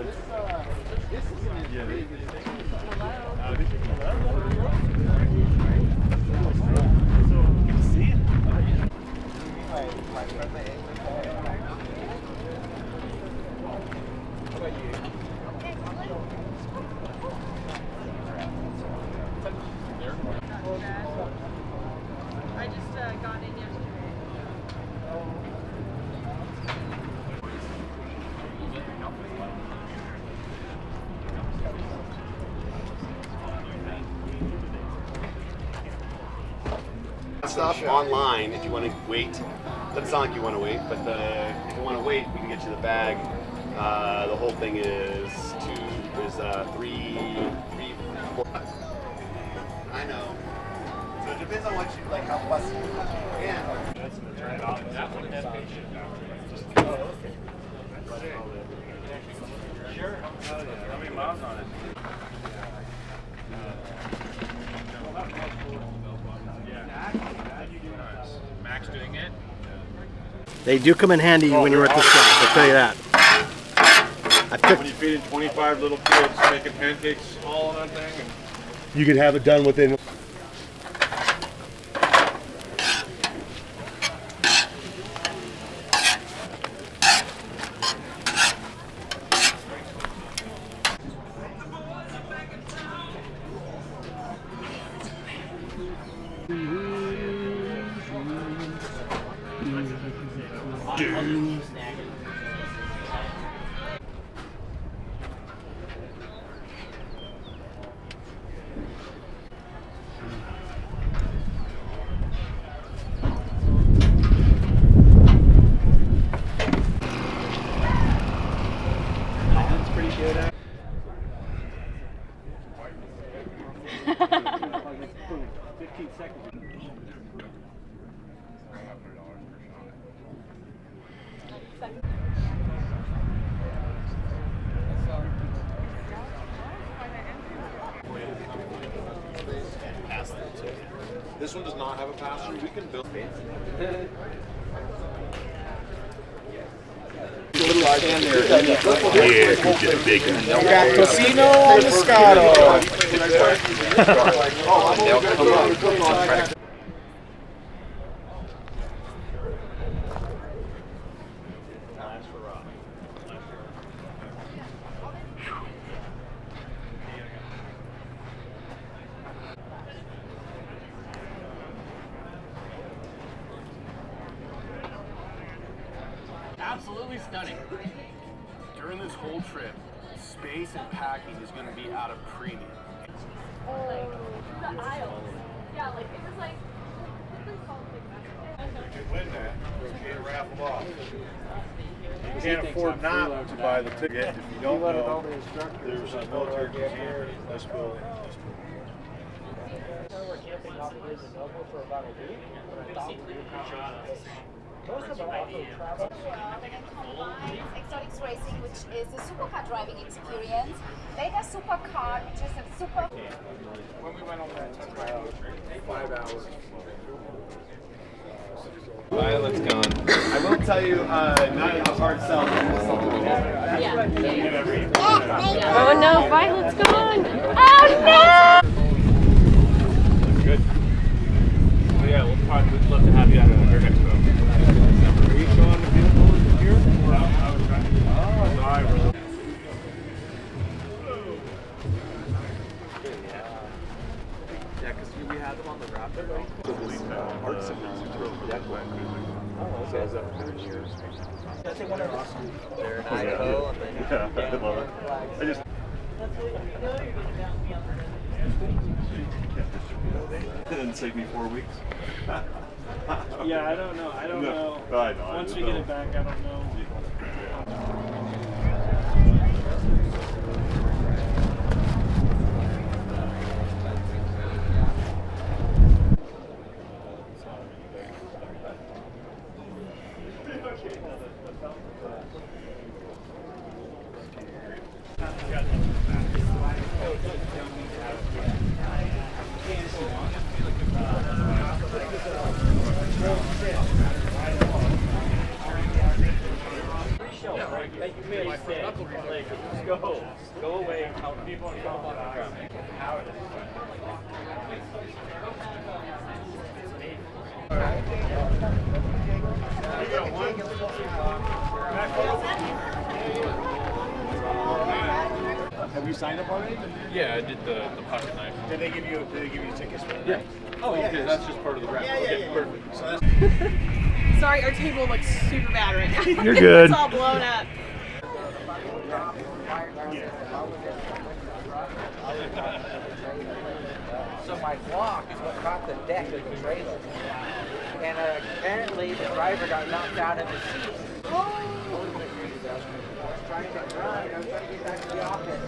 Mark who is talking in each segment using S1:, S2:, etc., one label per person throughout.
S1: I just got in yesterday.
S2: Stuff online if you want to wait. Doesn't sound like you want to wait, but if you want to wait, we can get you the bag. The whole thing is three, four. I know. So it depends on what you like, how fussy you can. That's in the turn off. That one has patient. Sure. How many miles on it? Max doing it.
S3: They do come in handy when you're at the shop, I'll tell you that.
S4: When you feed in 25 little kids making pancakes all on that thing. And
S2: You can have it done within.
S3: That's pretty good. 15 seconds.
S4: this one does not have a pass-through. We can build.
S2: Yeah, who did a big one?
S5: We got Casino on the Scotto.
S6: Absolutely stunning. During this whole trip, space and packing is going to be out of premium.
S1: Like the aisles. Yeah, like it was like.
S4: You win that, you can't raffle off. You can't afford not to buy the ticket if you don't know there's a military museum in this building.
S3: We're camping off the Bridge in Noble for about a week. But I thought we most of our off-road travel.
S7: Combines exotics racing, which is a supercar driving experience. Beta supercar, which is a super.
S5: When we went on that 5 hours.
S2: Violet's gone. I will tell you, not a hard sell.
S1: Oh no, Violet's gone! Oh no!
S6: Good. Well, yeah, we'd love to have you at Overland Expo.
S4: Are you showing the vehicles here? No, I was trying to. Oh, sorry, bro.
S3: Yeah, because we had them on the Raptor.
S4: Parts of
S3: So is that 30 years? I think one of Austin. They're in Idaho and then
S4: yeah, I love it. I just. It didn't take me 4 weeks.
S3: Yeah, I don't know. I don't know.
S4: I know.
S3: Once we get it back, I don't know. Like,
S5: go. Go away and help people and come on the ground.
S4: Have you signed up already?
S5: Yeah, I did the pocket knife.
S4: Did they give you tickets for that?
S5: Yeah. Oh, okay, that's just part of the wrap. Okay, perfect.
S4: So that's
S1: Sorry, our table looks super bad right now.
S2: You're good.
S1: It's all blown up.
S3: So my block is what caught the deck of the trailer. And apparently the driver got knocked out of his seat. I was trying to run. I was trying to get back to the office.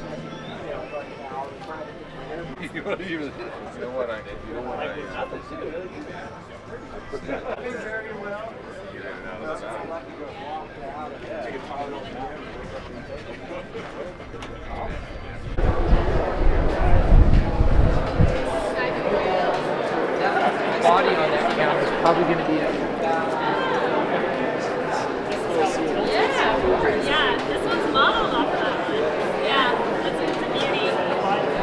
S4: you know what I did. You know what I did. Very well.
S3: Body on that camera is probably going to be
S1: Yeah, this one's modeled off of that one. Yeah, it's a beauty.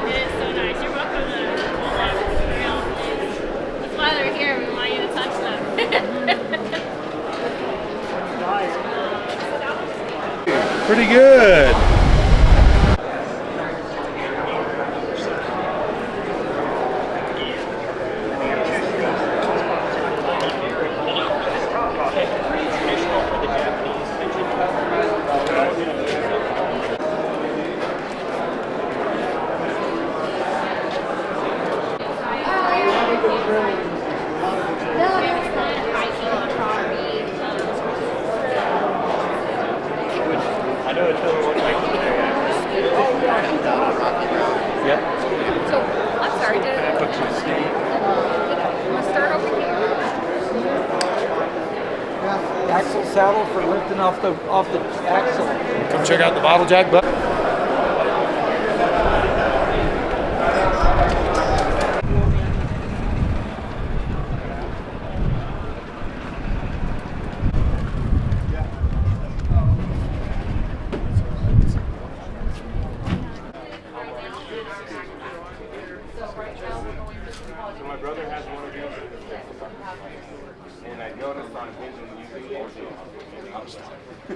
S1: It is so nice. You're welcome to hold that real. That's why they're here. We want you to touch them.
S2: Pretty good.
S5: I know it doesn't look like it's there yet.
S1: So, I'm sorry, did I put you to sleep? I'm gonna start over here.
S3: axle saddle for lifting off the axle.
S4: Come check out the bottle jack button.
S6: So my brother has one of these, and I noticed on his using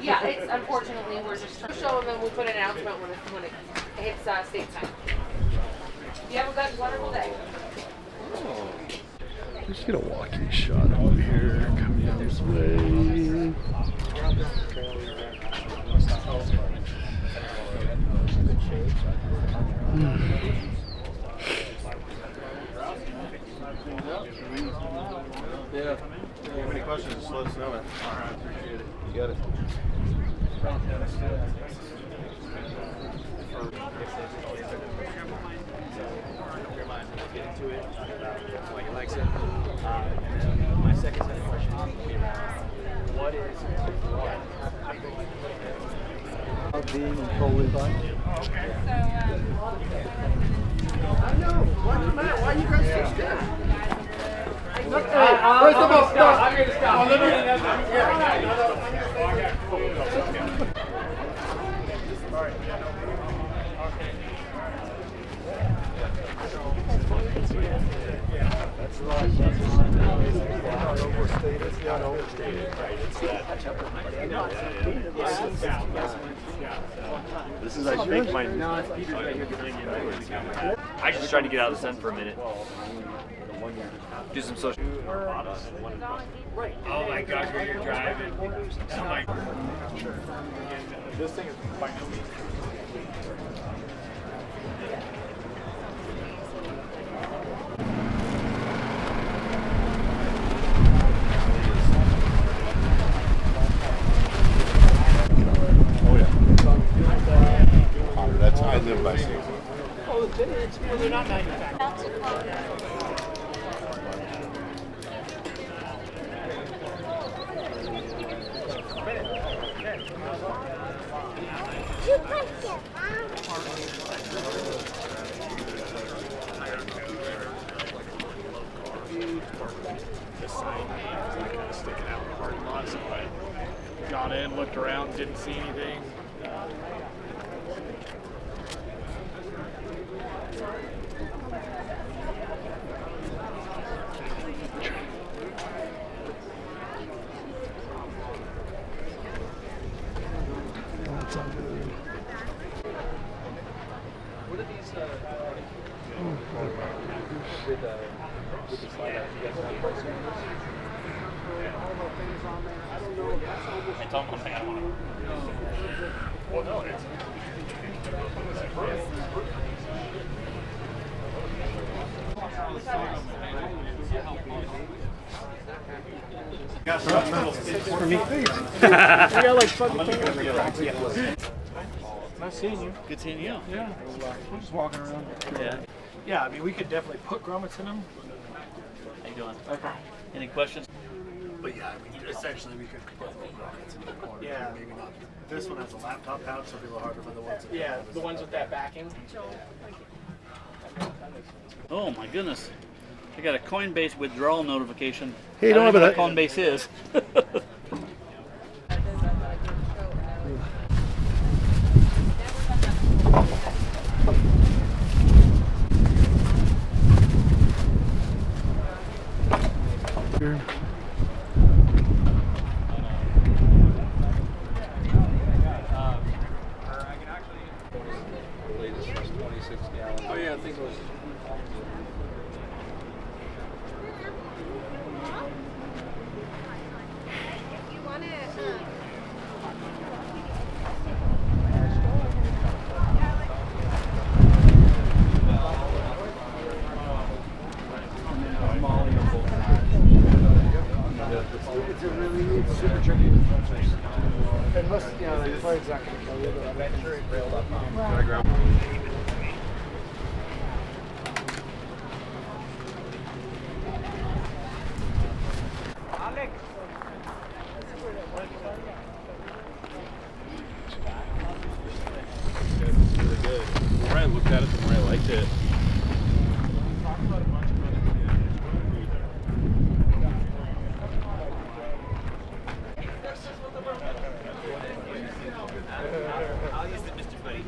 S8: Yeah, it's unfortunately we're just trying to show them and we'll put an announcement when it hits state time. You have a good, wonderful day.
S2: Let's get a walking shot over here. Coming out this way.
S4: Yeah. If you have any questions, just let us know. All right, appreciate it. You got it.
S5: Get into it, like he likes it. And then my second set of questions would be around what is
S3: Being totally fine.
S5: I know. What's the matter? Why you guys so stiff?
S3: First of all, stop.
S5: I'm going to stop.
S2: This is, I think, my.
S9: I just tried to get out of the sun for a minute. Do some social.
S5: Oh my gosh, where you're driving. Oh my. This thing is by no means.
S2: That's I live by season.
S3: Oh, they're not manufactured.
S5: The sign is kind of sticking out in the parking lot, so I got in, looked around, didn't see anything. What are these with the slide out? You guys have pricing?
S9: Hey, tell them one thing I don't want to. Well, no, it's.
S4: For me.
S5: We got like fucking
S4: Nice seeing you.
S9: Good seeing you.
S4: Yeah. I'm just walking around.
S9: Yeah.
S4: Yeah, I mean, we could definitely put grommets in them.
S9: How you doing?
S4: Okay.
S9: Any questions?
S6: But yeah, I mean, essentially we could put rockets in the corner.
S4: Yeah.
S6: Maybe not. This one has a laptop pouch, so it'll be a little harder for the ones that
S4: Yeah, the ones with that backing.
S9: Oh my goodness. I got a Coinbase withdrawal notification.
S10: Hey,
S9: I
S10: don't
S9: know
S10: have
S9: what
S10: it.
S9: Coinbase is.
S10: Here.
S5: Oh yeah, I think it was.
S7: You want to
S5: It's a really super tricky. And most, you know, the plane's not going to kill you, but I'm not sure it railed up on.
S6: It's really good. When I looked at it, the more I liked it.
S9: I'll use the Mr. Buddy.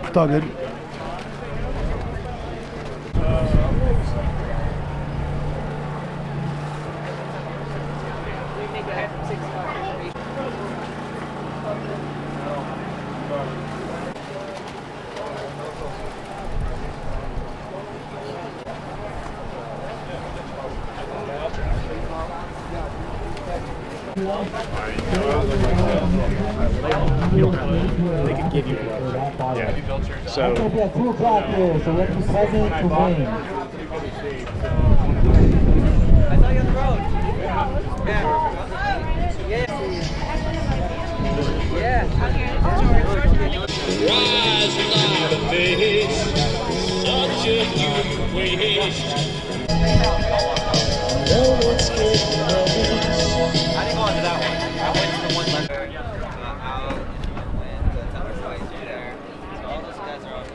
S10: It's all good.
S4: They could give you
S10: So at 2 o'clock here, so let's be present to win.
S3: I saw you on the road. I didn't go onto that one. I went to the one left. Out and the tower twice there. So all those guys are out.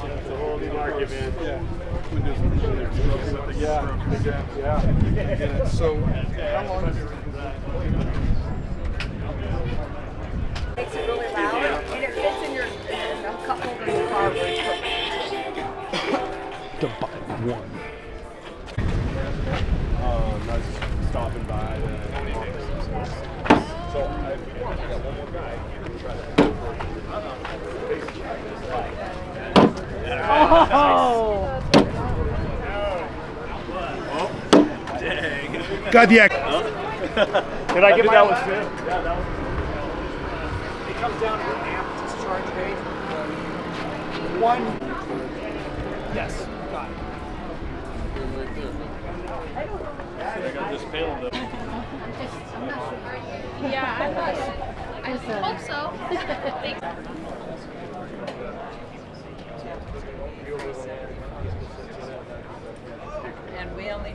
S4: It's a whole new market, man. Yeah. So, how long is it?
S8: Makes it really loud, and it fits in your cup holder in the car very quickly.
S10: To buy one.
S4: Nice stopping by. So, I got one more guy.
S9: Dang.
S10: Got the X.
S4: Did I get that one too? Yeah, that was.
S3: It comes down to the amp discharge rate. Yes, got it.
S9: I got this pail though.
S1: Yeah, I hope so.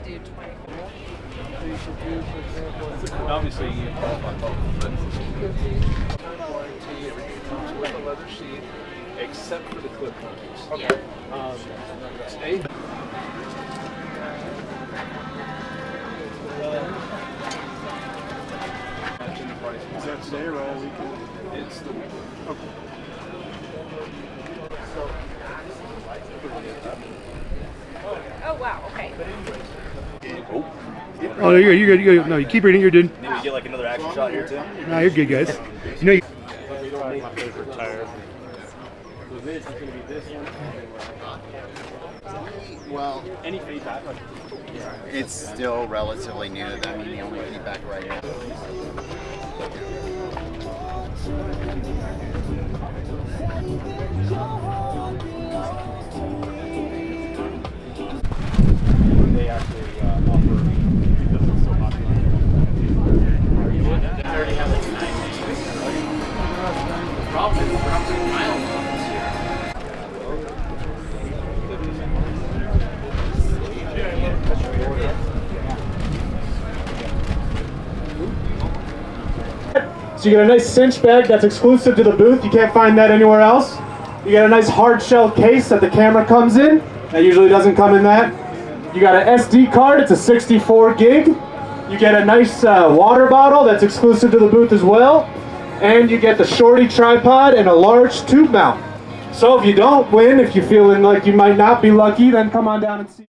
S8: do 20.
S6: Obviously, you can pop on both, but warranty, everything comes with a leather seat, except for the clip holders.
S8: Okay.
S6: Is that today or all weekend? It's the weekend. Okay.
S8: Oh wow. Okay.
S5: Oh, you're good. You're good. No, you keep reading. You're good.
S9: Maybe we get like another action shot here too.
S5: No, you're good, guys. You know.
S6: My favorite tire.
S11: Well,
S6: Any feedback?
S11: it's still relatively new. I mean, the only feedback right now.
S6: They actually offer, because it's so popular. They already have like 9 The problem is we're not putting miles on this year.
S10: So you get a nice cinch bag that's exclusive to the booth. You can't find that anywhere else. You get a nice hard shell case that the camera comes in. That usually doesn't come in that. You got an SD card. It's a 64 gig. You get a nice water bottle that's exclusive to the booth as well. And you get the shorty tripod and a large tube mount. So if you don't win, if you're feeling like you might not be lucky, then come on down and see.